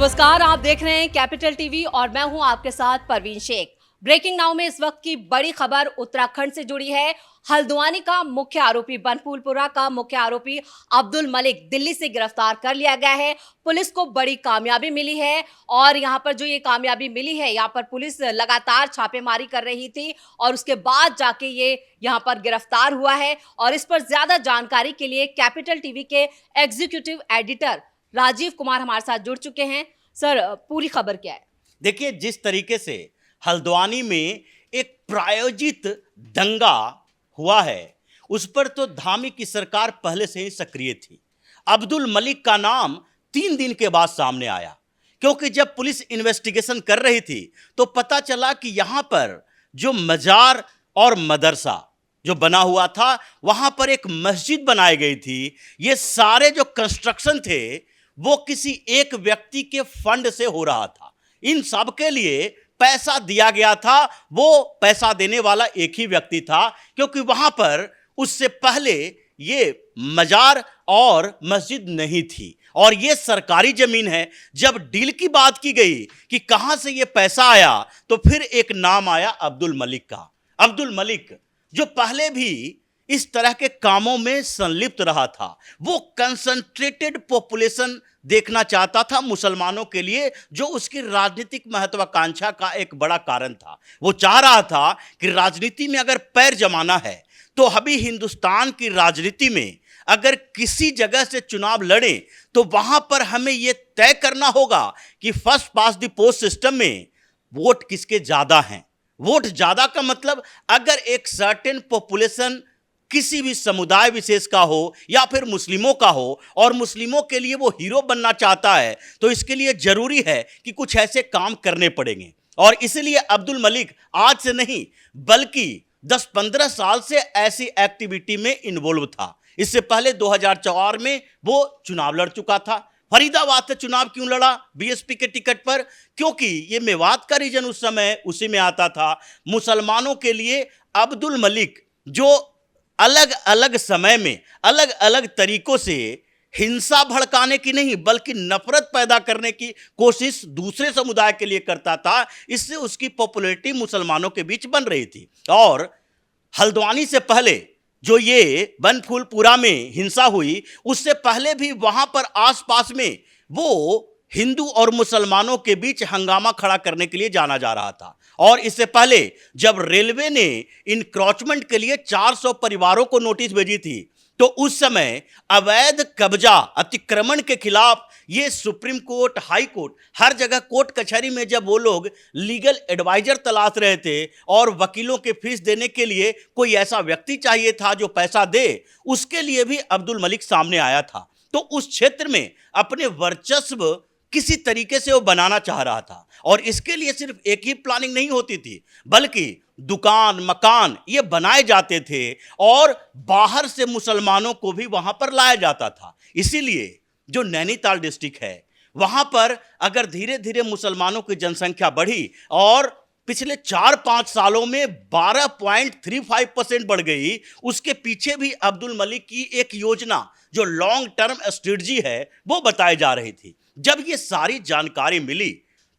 नमस्कार, आप देख रहे हैं कैपिटल टीवी और मैं हूं आपके साथ परवीन शेख। ब्रेकिंग नाउ में इस वक्त की बड़ी खबर उत्तराखंड से जुड़ी है। हल्द्वानी का मुख्य आरोपी, बनफूलपुरा का मुख्य आरोपी अब्दुल मलिक दिल्ली से गिरफ्तार कर लिया गया है। पुलिस को बड़ी कामयाबी मिली है और यहां पर जो ये कामयाबी मिली है, यहां पर पुलिस लगातार छापेमारी कर रही थी और उसके बाद जाके ये यहां पर गिरफ्तार हुआ है। और इस पर ज्यादा जानकारी के लिए कैपिटल टीवी के एग्जीक्यूटिव एडिटर राजीव कुमार हमारे साथ जुड़ चुके हैं। सर, पूरी खबर क्या है? देखिए, जिस तरीके से हल्द्वानी में एक प्रायोजित दंगा हुआ है, उस पर तो धामी की सरकार पहले से ही सक्रिय थी। अब्दुल मलिक का नाम 3 दिन के बाद सामने आया, क्योंकि जब पुलिस इन्वेस्टिगेशन कर रही थी तो पता चला कि यहाँ पर जो मजार और मदरसा जो बना हुआ था, वहाँ पर एक मस्जिद बनाई गई थी। ये सारे जो कंस्ट्रक्शन थे वो किसी एक व्यक्ति के फंड से हो रहा था। इन सब के लिए पैसा दिया गया था। वो पैसा देने वाला एक ही व्यक्ति था, क्योंकि वहां पर उससे पहले ये मजार और मस्जिद नहीं थी और ये सरकारी जमीन है। जब डील की बात की गई कि कहां से ये पैसा आया, तो फिर एक नाम आया अब्दुल मलिक का। अब्दुल मलिक जो पहले भी इस तरह के कामों में संलिप्त रहा था, वो कंसंट्रेटेड पॉपुलेशन देखना चाहता था मुसलमानों के लिए, जो उसकी राजनीतिक महत्वाकांक्षा का एक बड़ा कारण था। वो चाह रहा था कि राजनीति में अगर पैर जमाना है तो अभी हिंदुस्तान की राजनीति में अगर किसी जगह से चुनाव लड़े तो वहां पर हमें यह तय करना होगा कि first pass the post system में वोट किसके ज्यादा हैं। वोट ज्यादा का मतलब, अगर एक सर्टेन पॉपुलेशन किसी भी समुदाय विशेष का हो या फिर मुस्लिमों का हो और मुस्लिमों के लिए वो हीरो बनना चाहता है, तो इसके लिए जरूरी है कि कुछ ऐसे काम करने पड़ेंगे। और इसलिए अब्दुल मलिक आज से नहीं बल्कि 10-15 साल से ऐसी एक्टिविटी में इन्वॉल्व था। इससे पहले 2004 में वो चुनाव लड़ चुका था। फरीदाबाद से चुनाव क्यों लड़ा? बीएसपी के टिकट पर, क्योंकि ये मेवात का रीजन उस समय उसी में आता था। मुसलमानों के लिए अब्दुल मलिक जो अलग अलग समय में अलग अलग तरीकों से हिंसा भड़काने की नहीं बल्कि नफरत पैदा करने की कोशिश दूसरे समुदाय के लिए करता था, इससे उसकी पॉपुलैरिटी मुसलमानों के बीच बन रही थी। और हल्द्वानी से पहले जो ये बनफूलपुरा में हिंसा हुई, उससे पहले भी वहां पर आसपास में वो हिंदू और मुसलमानों के बीच हंगामा खड़ा करने के लिए जाना जा रहा था। और इससे पहले जब रेलवे ने इनक्रोचमेंट के लिए 400 परिवारों को नोटिस भेजी थी, तो उस समय अवैध कब्जा अतिक्रमण के खिलाफ ये सुप्रीम कोर्ट, हाई कोर्ट, हर जगह कोर्ट कचहरी में जब वो लोग लीगल एडवाइजर तलाश रहे थे और वकीलों के फीस देने के लिए कोई ऐसा व्यक्ति चाहिए था जो पैसा दे, उसके लिए भी अब्दुल मलिक सामने आया था। तो उस क्षेत्र में अपने वर्चस्व किसी तरीके से वो बनाना चाह रहा था। और इसके लिए सिर्फ एक ही प्लानिंग नहीं होती थी, बल्कि दुकान, मकान ये बनाए जाते थे और बाहर से मुसलमानों को भी वहां पर लाया जाता था। इसीलिए जो नैनीताल डिस्ट्रिक्ट है, वहां पर अगर धीरे धीरे मुसलमानों की जनसंख्या बढ़ी और पिछले 4-5 सालों में 12.35% बढ़ गई, उसके पीछे भी अब्दुल मलिक की एक योजना जो लॉन्ग टर्म स्ट्रेटजी है वो बताई जा रही थी। जब ये सारी जानकारी मिली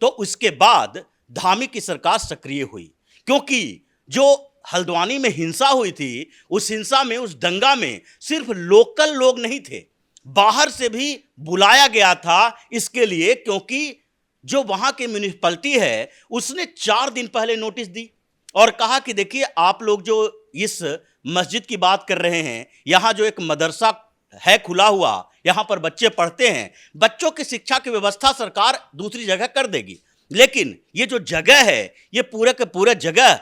तो उसके बाद धामी की सरकार सक्रिय हुई, क्योंकि जो हल्द्वानी में हिंसा हुई थी, उस हिंसा में, उस दंगा में सिर्फ लोकल लोग नहीं थे, बाहर से भी बुलाया गया था इसके लिए, क्योंकि जो वहां की म्युनिसिपैलिटी है उसने 4 दिन पहले नोटिस दी और कहा कि देखिए, आप लोग जो इस मस्जिद की बात कर रहे हैं, यहां जो एक मदरसा है खुला हुआ, यहां पर बच्चे पढ़ते हैं, बच्चों की शिक्षा की व्यवस्था सरकार दूसरी जगह कर देगी, लेकिन ये जो जगह है ये पूरे के पूरे जगह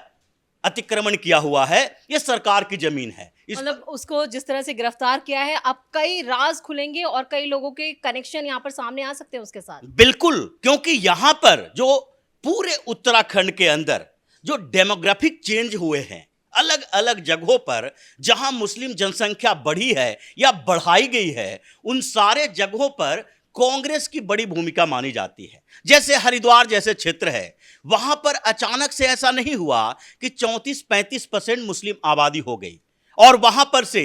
अतिक्रमण किया हुआ है, ये सरकार की जमीन है। मतलब उसको जिस तरह से गिरफ्तार किया है, अब कई राज खुलेंगे और कई लोगों के कनेक्शन यहाँ पर सामने आ सकते हैं उसके साथ। बिल्कुल, क्योंकि यहां पर जो पूरे उत्तराखंड के अंदर जो डेमोग्राफिक चेंज हुए हैं, अलग अलग जगहों पर जहां मुस्लिम जनसंख्या बढ़ी है या बढ़ाई गई है, उन सारे जगहों पर कांग्रेस की बड़ी भूमिका मानी जाती है। जैसे हरिद्वार जैसे क्षेत्र है, वहां पर अचानक से ऐसा नहीं हुआ कि 34-35% मुस्लिम आबादी हो गई और वहां पर से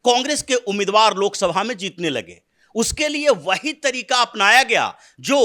कांग्रेस के उम्मीदवार लोकसभा में जीतने लगे। उसके लिए वही तरीका अपनाया गया जो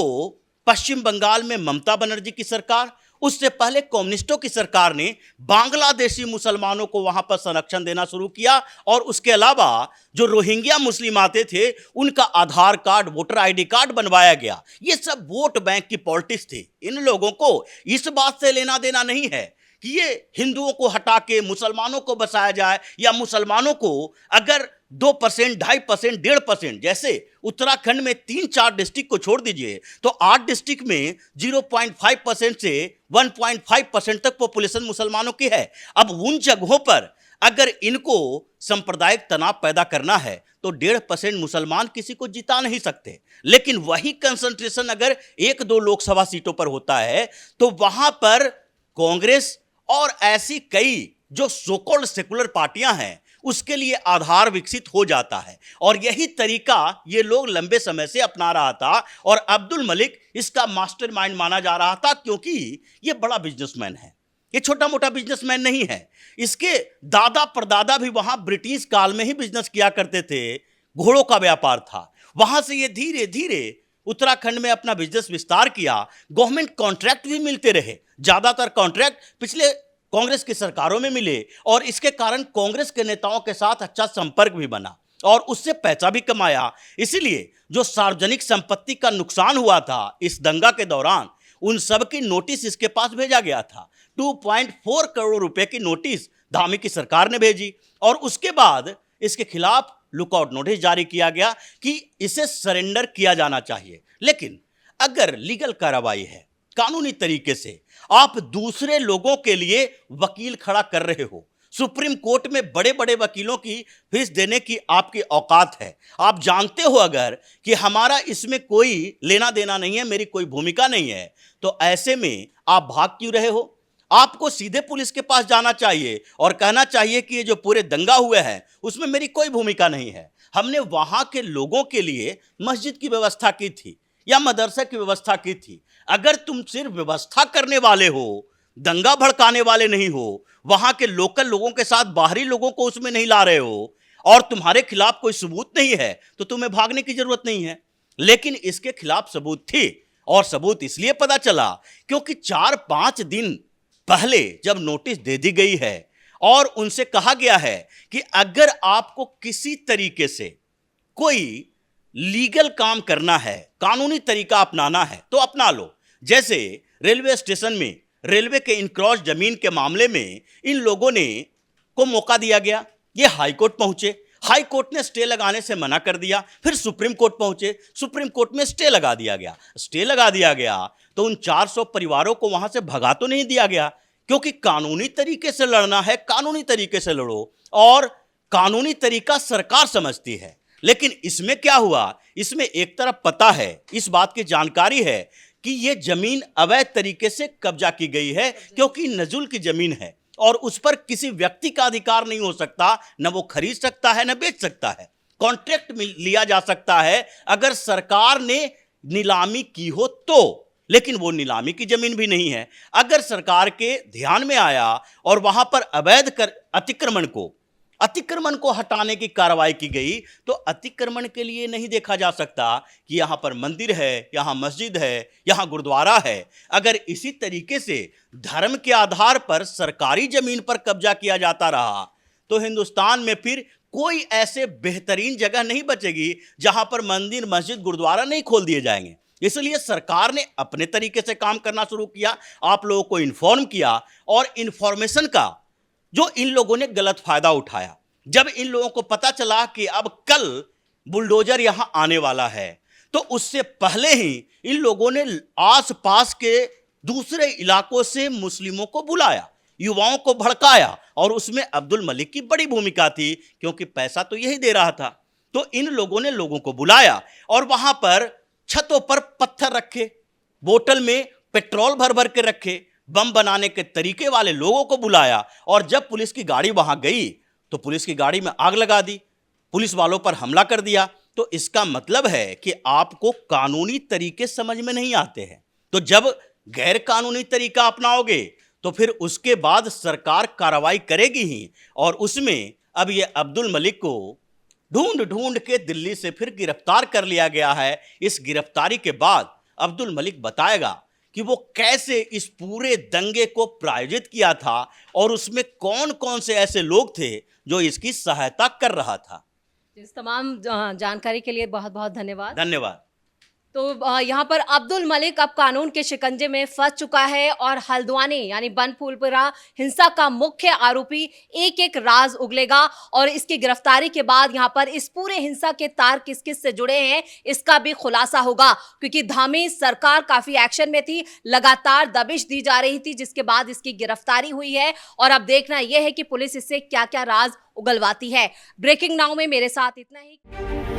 पश्चिम बंगाल में ममता बनर्जी की सरकार, उससे पहले कम्युनिस्टों की सरकार ने बांग्लादेशी मुसलमानों को वहां पर संरक्षण देना शुरू किया। और उसके अलावा जो रोहिंग्या मुस्लिम आते थे उनका आधार कार्ड, वोटर आईडी कार्ड बनवाया गया। ये सब वोट बैंक की पॉलिटिक्स थी। इन लोगों को इस बात से लेना देना नहीं है कि ये हिंदुओं को हटा के मुसलमानों को बसाया जाए, या मुसलमानों को अगर 2%, 2.5%, 1.5%, जैसे उत्तराखंड में 3-4 डिस्ट्रिक्ट को छोड़ दीजिए तो 8 डिस्ट्रिक्ट में 0.5% से 1.5% तक पॉपुलेशन मुसलमानों की है। अब उन जगहों पर अगर इनको सांप्रदायिक तनाव पैदा करना है तो 1.5% मुसलमान किसी को जिता नहीं सकते। लेकिन वही कंसंट्रेशन अगर 1-2 लोकसभा सीटों पर होता है तो वहां पर कांग्रेस और ऐसी कई जो सो कॉल्ड सेकुलर पार्टियां हैं उसके लिए आधार विकसित हो जाता है। और यही तरीका ये लोग लंबे समय से अपना रहा था और अब्दुल मलिक इसका मास्टरमाइंड माना जा रहा था, क्योंकि ये बड़ा बिजनेसमैन है, ये छोटा मोटा बिजनेसमैन नहीं है। इसके दादा परदादा भी वहां ब्रिटिश काल में ही बिजनेस किया करते थे, घोड़ों का व्यापार था। वहां से ये धीरे धीरे उत्तराखंड में अपना बिजनेस विस्तार किया। गवर्नमेंट कॉन्ट्रैक्ट भी मिलते रहे, ज्यादातर कॉन्ट्रैक्ट पिछले कांग्रेस की सरकारों में मिले और इसके कारण कांग्रेस के नेताओं के साथ अच्छा संपर्क भी बना और उससे पैसा भी कमाया। इसीलिए जो सार्वजनिक संपत्ति का नुकसान हुआ था इस दंगा के दौरान, उन सब की नोटिस इसके पास भेजा गया था। 2.4 करोड़ रुपए की नोटिस धामी की सरकार ने भेजी और उसके बाद इसके खिलाफ लुकआउट नोटिस जारी किया गया कि इसे सरेंडर किया जाना चाहिए। लेकिन अगर लीगल कार्रवाई है, कानूनी तरीके से आप दूसरे लोगों के लिए वकील खड़ा कर रहे हो, सुप्रीम कोर्ट में बड़े बड़े वकीलों की फीस देने की आपकी औकात है, आप जानते हो अगर कि हमारा इसमें कोई लेना देना नहीं है, मेरी कोई भूमिका नहीं है, तो ऐसे में आप भाग क्यों रहे हो? आपको सीधे पुलिस के पास जाना चाहिए और कहना चाहिए कि ये जो पूरे दंगा हुए हैं उसमें मेरी कोई भूमिका नहीं है। हमने वहां के लोगों के लिए मस्जिद की व्यवस्था की थी या मदरसा की व्यवस्था की थी। अगर तुम सिर्फ व्यवस्था करने वाले हो, दंगा भड़काने वाले नहीं हो, वहां के लोकल लोगों के साथ बाहरी लोगों को उसमें नहीं ला रहे हो और तुम्हारे खिलाफ कोई सबूत नहीं है तो तुम्हें भागने की जरूरत नहीं है। लेकिन इसके खिलाफ सबूत थी और सबूत इसलिए पता चला क्योंकि 4-5 दिन पहले जब नोटिस दे दी गई है और उनसे कहा गया है कि अगर आपको किसी तरीके से कोई लीगल काम करना है, कानूनी तरीका अपनाना है तो अपना लो। जैसे रेलवे स्टेशन में रेलवे के इनक्रॉच जमीन के मामले में इन लोगों ने को मौका दिया गया, ये हाई कोर्ट पहुंचे, हाई कोर्ट ने स्टे लगाने से मना कर दिया, फिर सुप्रीम कोर्ट पहुंचे, सुप्रीम कोर्ट में स्टे लगा दिया गया। स्टे लगा दिया गया तो उन 400 परिवारों को वहां से भगा तो नहीं दिया गया, क्योंकि कानूनी तरीके से लड़ना है, कानूनी तरीके से लड़ो और कानूनी तरीका सरकार समझती है। लेकिन इसमें क्या हुआ, इसमें एक तरफ पता है, इस बात की जानकारी है कि यह जमीन अवैध तरीके से कब्जा की गई है, क्योंकि नजुल की जमीन है और उस पर किसी व्यक्ति का अधिकार नहीं हो सकता, न वो खरीद सकता है न बेच सकता है। कॉन्ट्रैक्ट लिया जा सकता है अगर सरकार ने नीलामी की हो तो, लेकिन वो नीलामी की जमीन भी नहीं है। अगर सरकार के ध्यान में आया और वहां पर अवैध अतिक्रमण को हटाने की कार्रवाई की गई तो अतिक्रमण के लिए नहीं देखा जा सकता कि यहां पर मंदिर है, यहां मस्जिद है, यहां गुरुद्वारा है। अगर इसी तरीके से धर्म के आधार पर सरकारी जमीन पर कब्जा किया जाता रहा तो हिंदुस्तान में फिर कोई ऐसे बेहतरीन जगह नहीं बचेगी जहां पर मंदिर, मस्जिद, गुरुद्वारा नहीं खोल दिए जाएंगे। इसलिए सरकार ने अपने तरीके से काम करना शुरू किया, आप लोगों को इन्फॉर्म किया और इन्फॉर्मेशन का जो इन लोगों ने गलत फायदा उठाया। जब इन लोगों को पता चला कि अब कल बुलडोजर यहां आने वाला है तो उससे पहले ही इन लोगों ने आसपास के दूसरे इलाकों से मुस्लिमों को बुलाया, युवाओं को भड़काया और उसमें अब्दुल मलिक की बड़ी भूमिका थी, क्योंकि पैसा तो यही दे रहा था। तो इन लोगों ने लोगों को बुलाया और वहां पर छतों पर पत्थर रखे, बोतल में पेट्रोल भर भर के रखे, बम बनाने के तरीके वाले लोगों को बुलाया और जब पुलिस की गाड़ी वहां गई तो पुलिस की गाड़ी में आग लगा दी, पुलिस वालों पर हमला कर दिया। तो इसका मतलब है कि आपको कानूनी तरीके समझ में नहीं आते हैं। तो जब गैर कानूनी तरीका अपनाओगे तो फिर उसके बाद सरकार कार्रवाई करेगी ही। और उसमें अब ये अब्दुल मलिक को ढूंढ ढूंढ के दिल्ली से फिर गिरफ्तार कर लिया गया है। इस गिरफ्तारी के बाद अब्दुल मलिक बताएगा कि वो कैसे इस पूरे दंगे को प्रायोजित किया था और उसमें कौन कौन से ऐसे लोग थे जो इसकी सहायता कर रहा था। इस तमाम जानकारी के लिए बहुत बहुत धन्यवाद। धन्यवाद। तो यहाँ पर अब्दुल मलिक अब कानून के शिकंजे में फंस चुका है और हल्द्वानी यानी बनफूलपुरा हिंसा का मुख्य आरोपी एक एक राज उगलेगा और इसकी गिरफ्तारी के बाद यहाँ पर इस पूरे हिंसा के तार किस किस से जुड़े हैं इसका भी खुलासा होगा, क्योंकि धामी सरकार काफी एक्शन में थी, लगातार दबिश दी जा रही थी, जिसके बाद इसकी गिरफ्तारी हुई है और अब देखना यह है कि पुलिस इससे क्या क्या राज उगलवाती है। ब्रेकिंग नाउ में मेरे साथ इतना ही।